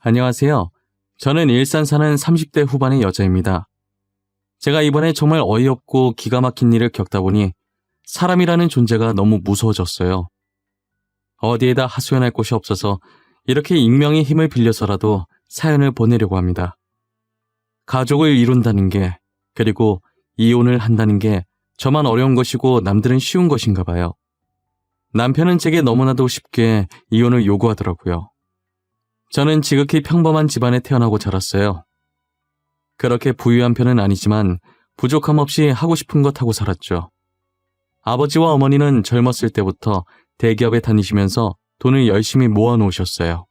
안녕하세요. 저는 일산 사는 30대 후반의 여자입니다. 제가 이번에 정말 어이없고 기가 막힌 일을 겪다 보니 사람이라는 존재가 너무 무서워졌어요. 어디에다 하소연할 곳이 없어서 이렇게 익명의 힘을 빌려서라도 사연을 보내려고 합니다. 가족을 이룬다는 게, 그리고 이혼을 한다는 게 저만 어려운 것이고 남들은 쉬운 것인가 봐요. 남편은 제게 너무나도 쉽게 이혼을 요구하더라고요. 저는 지극히 평범한 집안에 태어나고 자랐어요. 그렇게 부유한 편은 아니지만 부족함 없이 하고 싶은 것 하고 살았죠. 아버지와 어머니는 젊었을 때부터 대기업에 다니시면서 돈을 열심히 모아놓으셨어요.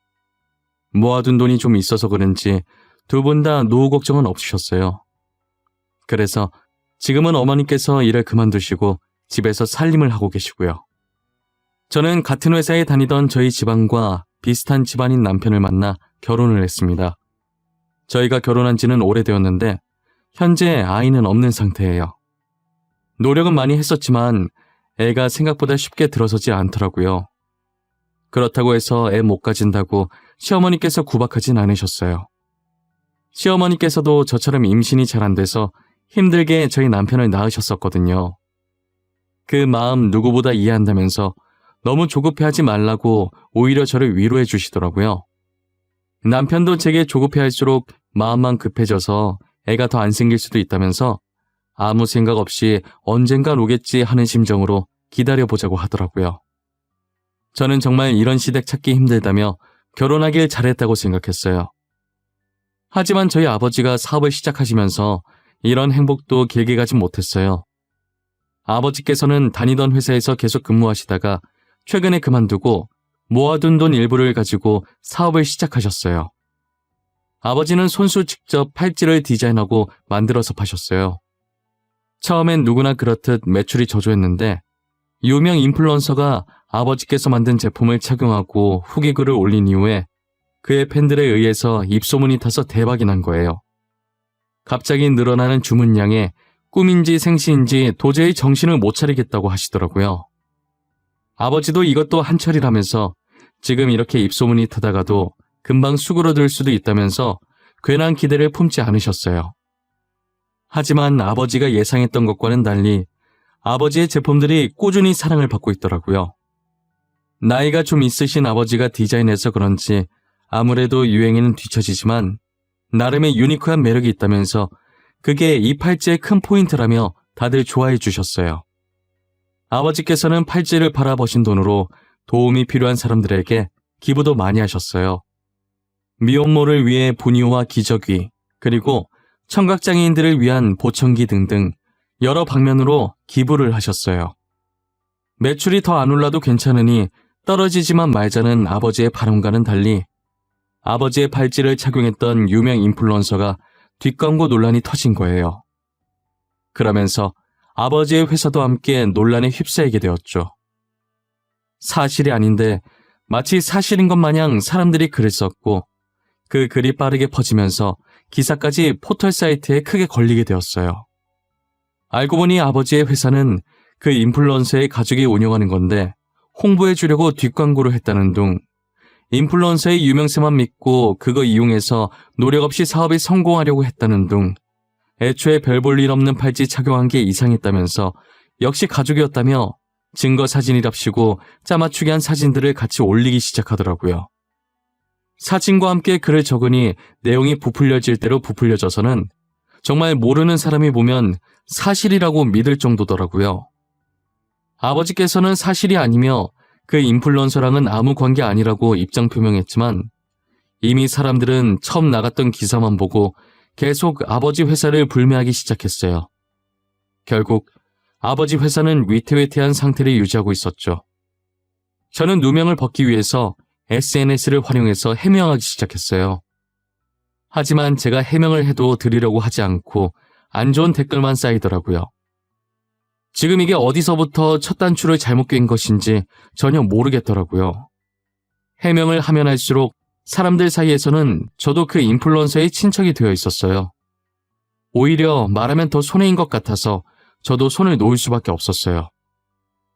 모아둔 돈이 좀 있어서 그런지 두 분 다 노후 걱정은 없으셨어요. 그래서 지금은 어머니께서 일을 그만두시고 집에서 살림을 하고 계시고요. 저는 같은 회사에 다니던 저희 집안과 비슷한 집안인 남편을 만나 결혼을 했습니다. 저희가 결혼한 지는 오래되었는데 현재 아이는 없는 상태예요. 노력은 많이 했었지만 애가 생각보다 쉽게 들어서지 않더라고요. 그렇다고 해서 애 못 가진다고 시어머니께서 구박하진 않으셨어요. 시어머니께서도 저처럼 임신이 잘 안 돼서 힘들게 저희 남편을 낳으셨었거든요. 그 마음 누구보다 이해한다면서 너무 조급해하지 말라고 오히려 저를 위로해 주시더라고요. 남편도 제게 조급해할수록 마음만 급해져서 애가 더 안 생길 수도 있다면서 아무 생각 없이 언젠간 오겠지 하는 심정으로 기다려보자고 하더라고요. 저는 정말 이런 시댁 찾기 힘들다며 결혼하길 잘했다고 생각했어요. 하지만 저희 아버지가 사업을 시작하시면서 이런 행복도 길게 가진 못했어요. 아버지께서는 다니던 회사에서 계속 근무하시다가 최근에 그만두고 모아둔 돈 일부를 가지고 사업을 시작하셨어요. 아버지는 손수 직접 팔찌를 디자인하고 만들어서 파셨어요. 처음엔 누구나 그렇듯 매출이 저조했는데 유명 인플루언서가 아버지께서 만든 제품을 착용하고 후기 글을 올린 이후에 그의 팬들에 의해서 입소문이 타서 대박이 난 거예요. 갑자기 늘어나는 주문량에 꿈인지 생시인지 도저히 정신을 못 차리겠다고 하시더라고요. 아버지도 이것도 한철이라면서 지금 이렇게 입소문이 타다가도 금방 수그러들 수도 있다면서 괜한 기대를 품지 않으셨어요. 하지만 아버지가 예상했던 것과는 달리 아버지의 제품들이 꾸준히 사랑을 받고 있더라고요. 나이가 좀 있으신 아버지가 디자인해서 그런지 아무래도 유행에는 뒤처지지만 나름의 유니크한 매력이 있다면서 그게 이 팔찌의 큰 포인트라며 다들 좋아해 주셨어요. 아버지께서는 팔찌를 팔아 버신 돈으로 도움이 필요한 사람들에게 기부도 많이 하셨어요. 미혼모를 위해 분유와 기저귀, 그리고 청각장애인들을 위한 보청기 등등 여러 방면으로 기부를 하셨어요. 매출이 더 안 올라도 괜찮으니 떨어지지만 말자는 아버지의 바람과는 달리 아버지의 팔찌를 착용했던 유명 인플루언서가 뒷광고 논란이 터진 거예요. 그러면서 아버지의 회사도 함께 논란에 휩싸이게 되었죠. 사실이 아닌데 마치 사실인 것 마냥 사람들이 글을 썼고 그 글이 빠르게 퍼지면서 기사까지 포털 사이트에 크게 걸리게 되었어요. 알고 보니 아버지의 회사는 그 인플루언서의 가족이 운영하는 건데 홍보해 주려고 뒷광고를 했다는 둥, 인플루언서의 유명세만 믿고 그거 이용해서 노력 없이 사업이 성공하려고 했다는 둥, 애초에 별 볼 일 없는 팔찌 착용한 게 이상했다면서 역시 가족이었다며 증거 사진이랍시고 짜맞추게 한 사진들을 같이 올리기 시작하더라고요. 사진과 함께 글을 적으니 내용이 부풀려질 대로 부풀려져서는 정말 모르는 사람이 보면 사실이라고 믿을 정도더라고요. 아버지께서는 사실이 아니며 그 인플루언서랑은 아무 관계 아니라고 입장 표명했지만 이미 사람들은 처음 나갔던 기사만 보고 계속 아버지 회사를 불매하기 시작했어요. 결국 아버지 회사는 위태위태한 상태를 유지하고 있었죠. 저는 누명을 벗기 위해서 SNS를 활용해서 해명하기 시작했어요. 하지만 제가 해명을 해도 들으려고 하지 않고 안 좋은 댓글만 쌓이더라고요. 지금 이게 어디서부터 첫 단추를 잘못 꿰인 것인지 전혀 모르겠더라고요. 해명을 하면 할수록 사람들 사이에서는 저도 그 인플루언서의 친척이 되어 있었어요. 오히려 말하면 더 손해인 것 같아서 저도 손을 놓을 수밖에 없었어요.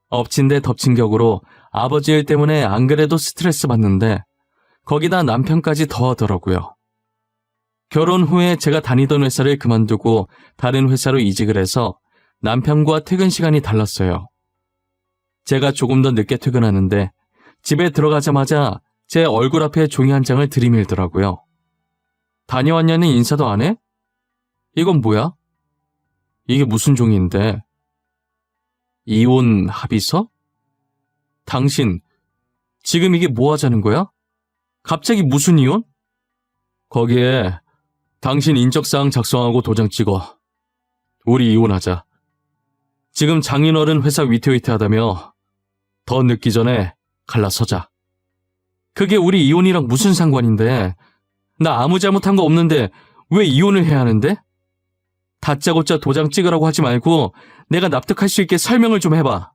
엎친 데 덮친 격으로 아버지 일 때문에 안 그래도 스트레스 받는데 거기다 남편까지 더하더라고요. 결혼 후에 제가 다니던 회사를 그만두고 다른 회사로 이직을 해서 남편과 퇴근 시간이 달랐어요. 제가 조금 더 늦게 퇴근하는데 집에 들어가자마자 제 얼굴 앞에 종이 한 장을 들이밀더라고요. 다녀왔냐는 인사도 안 해? 이건 뭐야? 이게 무슨 종이인데? 이혼 합의서? 당신, 지금 이게 뭐 하자는 거야? 갑자기 무슨 이혼? 거기에 당신 인적사항 작성하고 도장 찍어. 우리 이혼하자. 지금 장인어른 회사 위태위태하다며 더 늦기 전에 갈라서자. 그게 우리 이혼이랑 무슨 상관인데? 나 아무 잘못한 거 없는데 왜 이혼을 해야 하는데? 다짜고짜 도장 찍으라고 하지 말고 내가 납득할 수 있게 설명을 좀 해봐.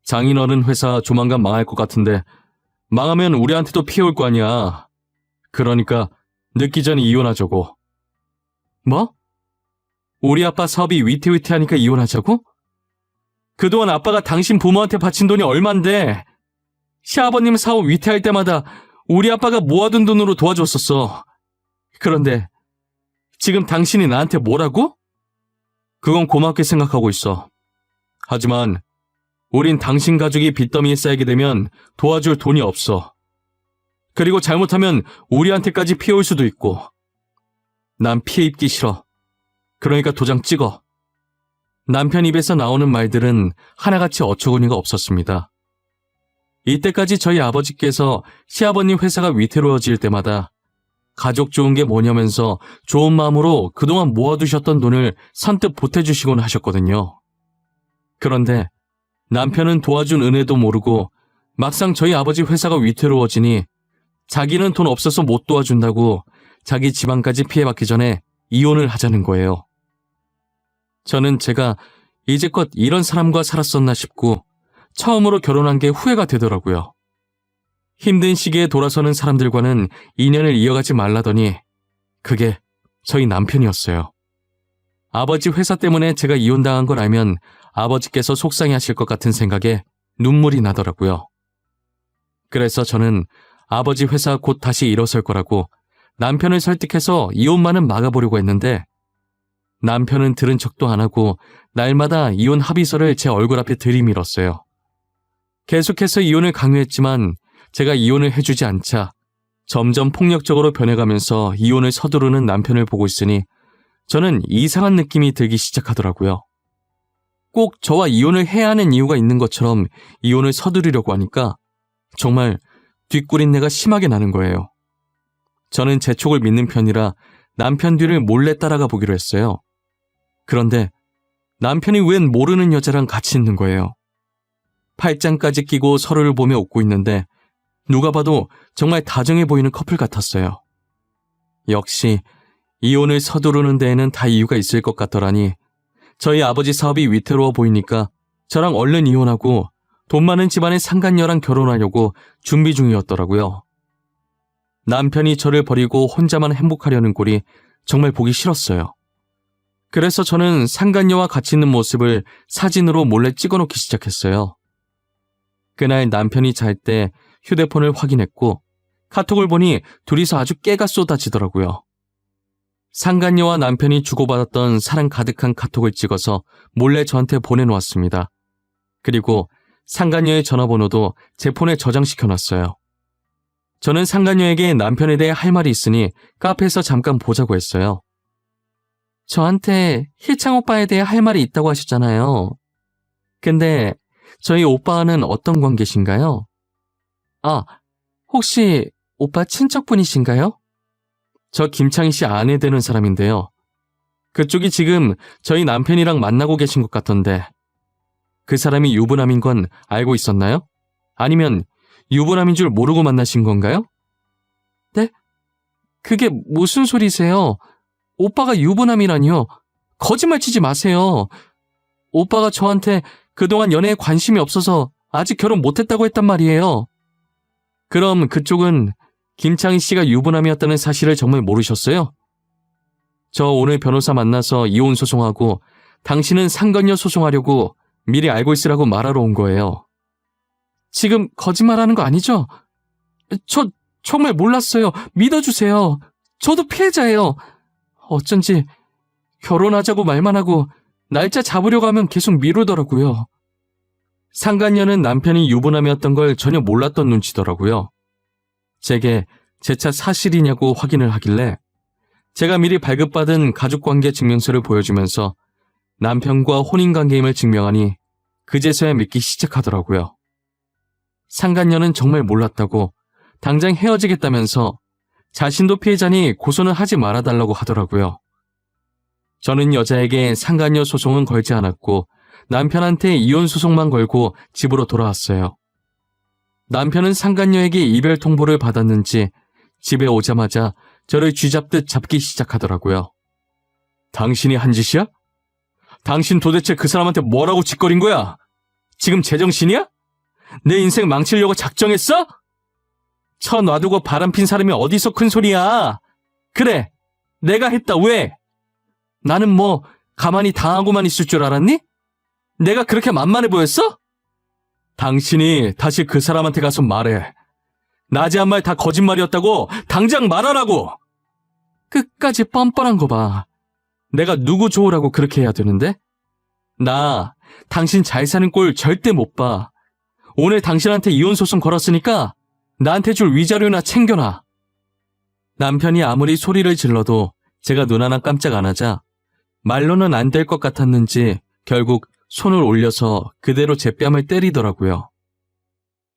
장인어른 회사 조만간 망할 것 같은데 망하면 우리한테도 피해 올 거 아니야. 그러니까 늦기 전에 이혼하자고. 뭐? 우리 아빠 사업이 위태위태하니까 이혼하자고? 그동안 아빠가 당신 부모한테 바친 돈이 얼만데 시아버님 사업 위태할 때마다 우리 아빠가 모아둔 돈으로 도와줬었어. 그런데 지금 당신이 나한테 뭐라고? 그건 고맙게 생각하고 있어. 하지만 우린 당신 가족이 빚더미에 쌓이게 되면 도와줄 돈이 없어. 그리고 잘못하면 우리한테까지 피해 올 수도 있고. 난 피해 입기 싫어. 그러니까 도장 찍어. 남편 입에서 나오는 말들은 하나같이 어처구니가 없었습니다. 이때까지 저희 아버지께서 시아버님 회사가 위태로워질 때마다 가족 좋은 게 뭐냐면서 좋은 마음으로 그동안 모아두셨던 돈을 선뜻 보태주시곤 하셨거든요. 그런데 남편은 도와준 은혜도 모르고 막상 저희 아버지 회사가 위태로워지니 자기는 돈 없어서 못 도와준다고 자기 집안까지 피해받기 전에 이혼을 하자는 거예요. 저는 제가 이제껏 이런 사람과 살았었나 싶고 처음으로 결혼한 게 후회가 되더라고요. 힘든 시기에 돌아서는 사람들과는 인연을 이어가지 말라더니 그게 저희 남편이었어요. 아버지 회사 때문에 제가 이혼당한 걸 알면 아버지께서 속상해하실 것 같은 생각에 눈물이 나더라고요. 그래서 저는 아버지 회사 곧 다시 일어설 거라고 남편을 설득해서 이혼만은 막아보려고 했는데 남편은 들은 척도 안 하고 날마다 이혼 합의서를 제 얼굴 앞에 들이밀었어요. 계속해서 이혼을 강요했지만 제가 이혼을 해주지 않자 점점 폭력적으로 변해가면서 이혼을 서두르는 남편을 보고 있으니 저는 이상한 느낌이 들기 시작하더라고요. 꼭 저와 이혼을 해야 하는 이유가 있는 것처럼 이혼을 서두르려고 하니까 정말 뒷구린내가 심하게 나는 거예요. 저는 제 촉을 믿는 편이라 남편 뒤를 몰래 따라가 보기로 했어요. 그런데 남편이 웬 모르는 여자랑 같이 있는 거예요. 팔짱까지 끼고 서로를 보며 웃고 있는데 누가 봐도 정말 다정해 보이는 커플 같았어요. 역시 이혼을 서두르는 데에는 다 이유가 있을 것 같더라니 저희 아버지 사업이 위태로워 보이니까 저랑 얼른 이혼하고 돈 많은 집안의 상간녀랑 결혼하려고 준비 중이었더라고요. 남편이 저를 버리고 혼자만 행복하려는 꼴이 정말 보기 싫었어요. 그래서 저는 상간녀와 같이 있는 모습을 사진으로 몰래 찍어놓기 시작했어요. 그날 남편이 잘 때 휴대폰을 확인했고 카톡을 보니 둘이서 아주 깨가 쏟아지더라고요. 상간녀와 남편이 주고받았던 사랑 가득한 카톡을 찍어서 몰래 저한테 보내놓았습니다. 그리고 상간녀의 전화번호도 제 폰에 저장시켜놨어요. 저는 상간녀에게 남편에 대해 할 말이 있으니 카페에서 잠깐 보자고 했어요. 저한테 희창 오빠에 대해 할 말이 있다고 하셨잖아요. 근데 저희 오빠는 어떤 관계신가요? 아, 혹시 오빠 친척분이신가요? 저 김창희 씨 아내 되는 사람인데요. 그쪽이 지금 저희 남편이랑 만나고 계신 것 같던데 그 사람이 유부남인 건 알고 있었나요? 아니면 유부남인 줄 모르고 만나신 건가요? 네? 그게 무슨 소리세요? 오빠가 유부남이라니요? 거짓말 치지 마세요. 오빠가 저한테 그동안 연애에 관심이 없어서 아직 결혼 못했다고 했단 말이에요. 그럼 그쪽은 김창희 씨가 유부남이었다는 사실을 정말 모르셨어요? 저 오늘 변호사 만나서 이혼 소송하고 당신은 상간녀 소송하려고 미리 알고 있으라고 말하러 온 거예요. 지금 거짓말하는 거 아니죠? 저 정말 몰랐어요. 믿어주세요. 저도 피해자예요. 어쩐지 결혼하자고 말만 하고 날짜 잡으려고 하면 계속 미루더라고요. 상간녀는 남편이 유부남이었던 걸 전혀 몰랐던 눈치더라고요. 제게 제 차 사실이냐고 확인을 하길래 제가 미리 발급받은 가족관계 증명서를 보여주면서 남편과 혼인관계임을 증명하니 그제서야 믿기 시작하더라고요. 상간녀는 정말 몰랐다고 당장 헤어지겠다면서 자신도 피해자니 고소는 하지 말아달라고 하더라고요. 저는 여자에게 상간녀 소송은 걸지 않았고 남편한테 이혼 소송만 걸고 집으로 돌아왔어요. 남편은 상간녀에게 이별 통보를 받았는지 집에 오자마자 저를 쥐잡듯 잡기 시작하더라고요. 당신이 한 짓이야? 당신 도대체 그 사람한테 뭐라고 짓거린 거야? 지금 제정신이야? 내 인생 망치려고 작정했어? 쳐 놔두고 바람핀 사람이 어디서 큰 소리야? 그래, 내가 했다. 왜? 나는 뭐 가만히 당하고만 있을 줄 알았니? 내가 그렇게 만만해 보였어? 당신이 다시 그 사람한테 가서 말해. 낮에 한 말 다 거짓말이었다고 당장 말하라고! 끝까지 뻔뻔한 거 봐. 내가 누구 좋으라고 그렇게 해야 되는데? 나 당신 잘 사는 꼴 절대 못 봐. 오늘 당신한테 이혼 소송 걸었으니까 나한테 줄 위자료나 챙겨놔. 남편이 아무리 소리를 질러도 제가 눈 하나 깜짝 안 하자 말로는 안 될 것 같았는지 결국 손을 올려서 그대로 제 뺨을 때리더라고요.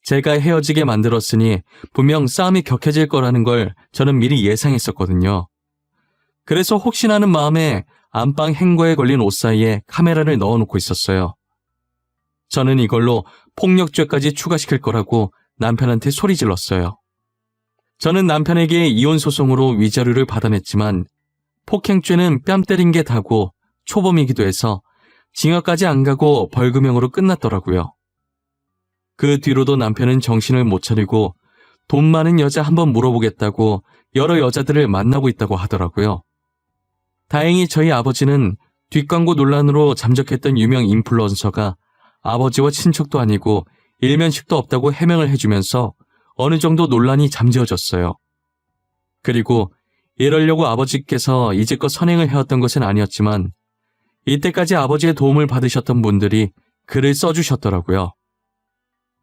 제가 헤어지게 만들었으니 분명 싸움이 격해질 거라는 걸 저는 미리 예상했었거든요. 그래서 혹시나 하는 마음에 안방 행거에 걸린 옷 사이에 카메라를 넣어놓고 있었어요. 저는 이걸로 폭력죄까지 추가시킬 거라고 남편한테 소리 질렀어요. 저는 남편에게 이혼 소송으로 위자료를 받아냈지만 폭행죄는 뺨 때린 게 다고 초범이기도 해서 징역까지 안 가고 벌금형으로 끝났더라고요. 그 뒤로도 남편은 정신을 못 차리고 돈 많은 여자 한번 물어보겠다고 여러 여자들을 만나고 있다고 하더라고요. 다행히 저희 아버지는 뒷광고 논란으로 잠적했던 유명 인플루언서가 아버지와 친척도 아니고 일면식도 없다고 해명을 해주면서 어느 정도 논란이 잠재워졌어요. 그리고 이러려고 아버지께서 이제껏 선행을 해왔던 것은 아니었지만 이때까지 아버지의 도움을 받으셨던 분들이 글을 써주셨더라고요.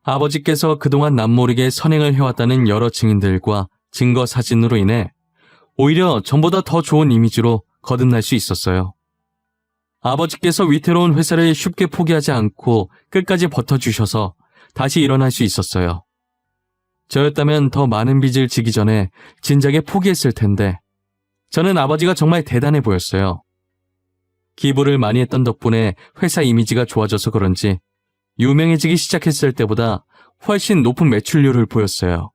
아버지께서 그동안 남모르게 선행을 해왔다는 여러 증인들과 증거 사진으로 인해 오히려 전보다 더 좋은 이미지로 거듭날 수 있었어요. 아버지께서 위태로운 회사를 쉽게 포기하지 않고 끝까지 버텨주셔서 다시 일어날 수 있었어요. 저였다면 더 많은 빚을 지기 전에 진작에 포기했을 텐데 저는 아버지가 정말 대단해 보였어요. 기부를 많이 했던 덕분에 회사 이미지가 좋아져서 그런지 유명해지기 시작했을 때보다 훨씬 높은 매출률을 보였어요.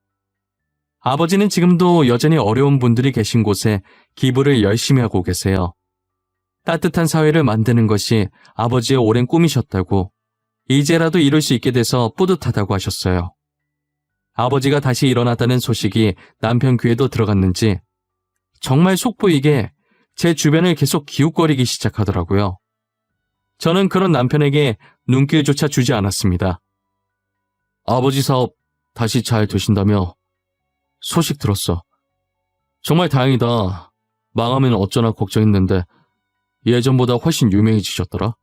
아버지는 지금도 여전히 어려운 분들이 계신 곳에 기부를 열심히 하고 계세요. 따뜻한 사회를 만드는 것이 아버지의 오랜 꿈이셨다고 이제라도 이룰 수 있게 돼서 뿌듯하다고 하셨어요. 아버지가 다시 일어났다는 소식이 남편 귀에도 들어갔는지 정말 속보이게 제 주변을 계속 기웃거리기 시작하더라고요. 저는 그런 남편에게 눈길조차 주지 않았습니다. 아버지 사업 다시 잘 되신다며? 소식 들었어. 정말 다행이다. 망하면 어쩌나 걱정했는데 예전보다 훨씬 유명해지셨더라.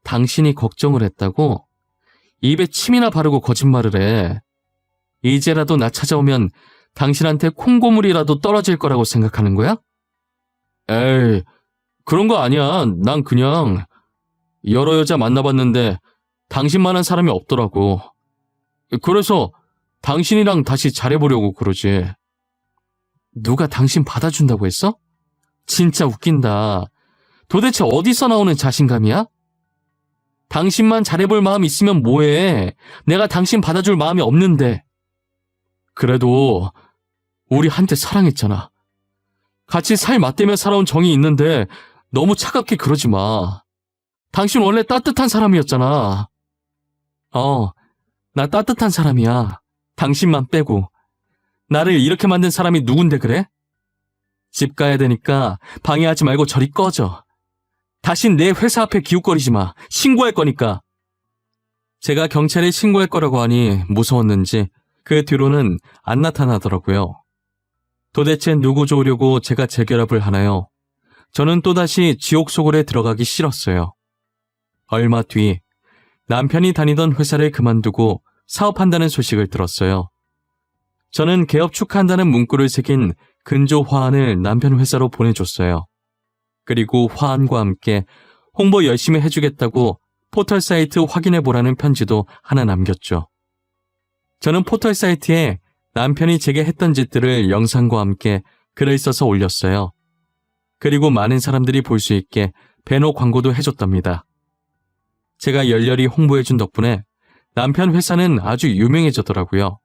당신이 걱정을 했다고? 입에 침이나 바르고 거짓말을 해. 이제라도 나 찾아오면 당신한테 콩고물이라도 떨어질 거라고 생각하는 거야? 에이, 그런 거 아니야. 난 그냥 여러 여자 만나봤는데 당신만한 사람이 없더라고. 그래서 당신이랑 다시 잘해보려고 그러지. 누가 당신 받아준다고 했어? 진짜 웃긴다. 도대체 어디서 나오는 자신감이야? 당신만 잘해볼 마음 있으면 뭐해. 내가 당신 받아줄 마음이 없는데. 그래도 우리 한때 사랑했잖아. 같이 살 맞대며 살아온 정이 있는데 너무 차갑게 그러지 마. 당신 원래 따뜻한 사람이었잖아. 나 따뜻한 사람이야. 당신만 빼고. 나를 이렇게 만든 사람이 누군데 그래? 집 가야 되니까 방해하지 말고 저리 꺼져. 다신 내 회사 앞에 기웃거리지 마. 신고할 거니까. 제가 경찰에 신고할 거라고 하니 무서웠는지 그 뒤로는 안 나타나더라고요. 도대체 누구 좋으려고 제가 재결합을 하나요? 저는 또다시 지옥 속으로 들어가기 싫었어요. 얼마 뒤 남편이 다니던 회사를 그만두고 사업한다는 소식을 들었어요. 저는 개업 축하한다는 문구를 새긴 근조 화환을 남편 회사로 보내줬어요. 그리고 화환과 함께 홍보 열심히 해주겠다고 포털 사이트 확인해보라는 편지도 하나 남겼죠. 저는 포털 사이트에 남편이 제게 했던 짓들을 영상과 함께 글을 써서 올렸어요. 그리고 많은 사람들이 볼 수 있게 배너 광고도 해줬답니다. 제가 열렬히 홍보해준 덕분에 남편 회사는 아주 유명해졌더라고요.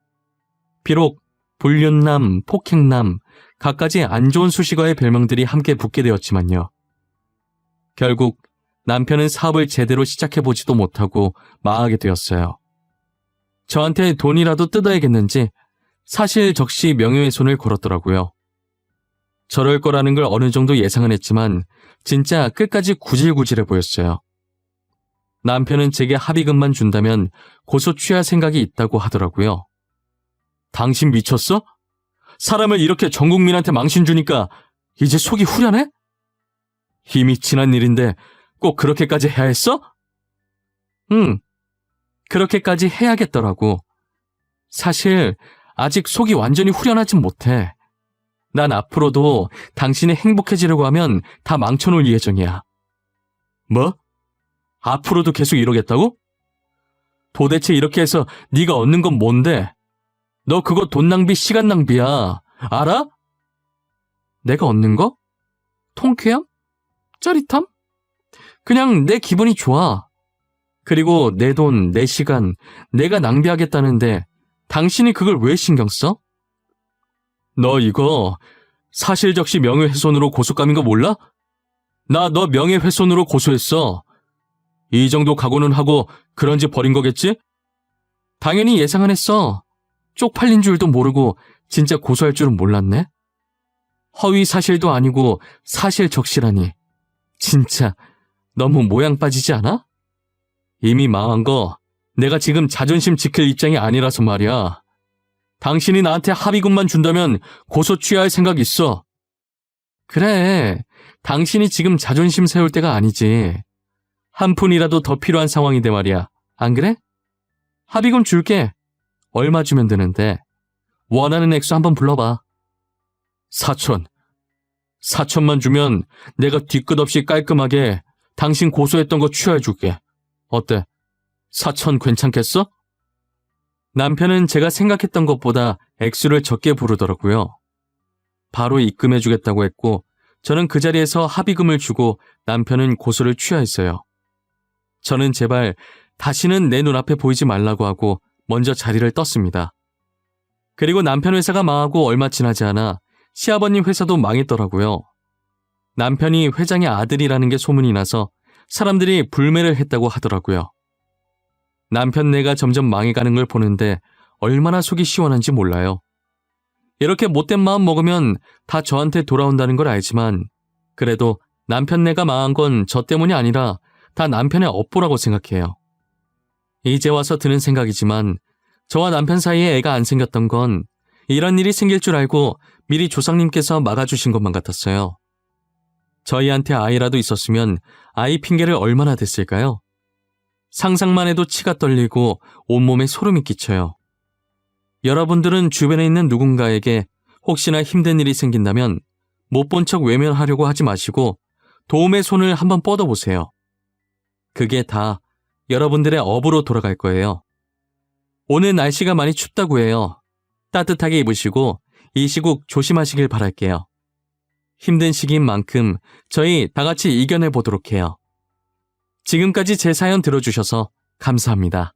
비록 불륜남, 폭행남, 갖가지 안 좋은 수식어의 별명들이 함께 붙게 되었지만요. 결국 남편은 사업을 제대로 시작해보지도 못하고 망하게 되었어요. 저한테 돈이라도 뜯어야겠는지 사실 적시 명예훼손을 걸었더라고요. 저럴 거라는 걸 어느 정도 예상은 했지만 진짜 끝까지 구질구질해 보였어요. 남편은 제게 합의금만 준다면 고소 취할 생각이 있다고 하더라고요. 당신 미쳤어? 사람을 이렇게 전 국민한테 망신 주니까 이제 속이 후련해? 이미 지난 일인데 꼭 그렇게까지 해야 했어? 응, 그렇게까지 해야겠더라고. 사실 아직 속이 완전히 후련하진 못해. 난 앞으로도 당신이 행복해지려고 하면 다 망쳐놓을 예정이야. 뭐? 앞으로도 계속 이러겠다고? 도대체 이렇게 해서 네가 얻는 건 뭔데? 너 그거 돈 낭비, 시간 낭비야. 알아? 내가 얻는 거? 통쾌함? 짜릿함? 그냥 내 기분이 좋아. 그리고 내 돈, 내 시간, 내가 낭비하겠다는데 당신이 그걸 왜 신경 써? 너 이거 사실적시 명예훼손으로 고소감인 거 몰라? 나 너 명예훼손으로 고소했어. 이 정도 각오는 하고 그런지 버린 거겠지? 당연히 예상은 했어. 쪽팔린 줄도 모르고 진짜 고소할 줄은 몰랐네. 허위 사실도 아니고 사실적시라니. 진짜 너무 모양 빠지지 않아? 이미 망한 거 내가 지금 자존심 지킬 입장이 아니라서 말이야. 당신이 나한테 합의금만 준다면 고소 취하할 생각 있어. 그래, 당신이 지금 자존심 세울 때가 아니지. 한 푼이라도 더 필요한 상황인데 말이야. 안 그래? 합의금 줄게. 얼마 주면 되는데. 원하는 액수 한번 불러봐. 4천. 4천만 주면 내가 뒤끝 없이 깔끔하게 당신 고소했던 거 취하해줄게. 어때? 4천 괜찮겠어? 남편은 제가 생각했던 것보다 액수를 적게 부르더라고요. 바로 입금해주겠다고 했고 저는 그 자리에서 합의금을 주고 남편은 고소를 취하했어요. 저는 제발 다시는 내 눈앞에 보이지 말라고 하고 먼저 자리를 떴습니다. 그리고 남편 회사가 망하고 얼마 지나지 않아 시아버님 회사도 망했더라고요. 남편이 회장의 아들이라는 게 소문이 나서 사람들이 불매를 했다고 하더라고요. 남편네가 점점 망해가는 걸 보는데 얼마나 속이 시원한지 몰라요. 이렇게 못된 마음 먹으면 다 저한테 돌아온다는 걸 알지만 그래도 남편네가 망한 건 저 때문이 아니라 다 남편의 업보라고 생각해요. 이제 와서 드는 생각이지만 저와 남편 사이에 애가 안 생겼던 건 이런 일이 생길 줄 알고 미리 조상님께서 막아주신 것만 같았어요. 저희한테 아이라도 있었으면 아이 핑계를 얼마나 댔을까요? 상상만 해도 치가 떨리고 온몸에 소름이 끼쳐요. 여러분들은 주변에 있는 누군가에게 혹시나 힘든 일이 생긴다면 못 본 척 외면하려고 하지 마시고 도움의 손을 한번 뻗어보세요. 그게 다 여러분들의 업으로 돌아갈 거예요. 오늘 날씨가 많이 춥다고 해요. 따뜻하게 입으시고 이 시국 조심하시길 바랄게요. 힘든 시기인 만큼 저희 다 같이 이겨내보도록 해요. 지금까지 제 사연 들어주셔서 감사합니다.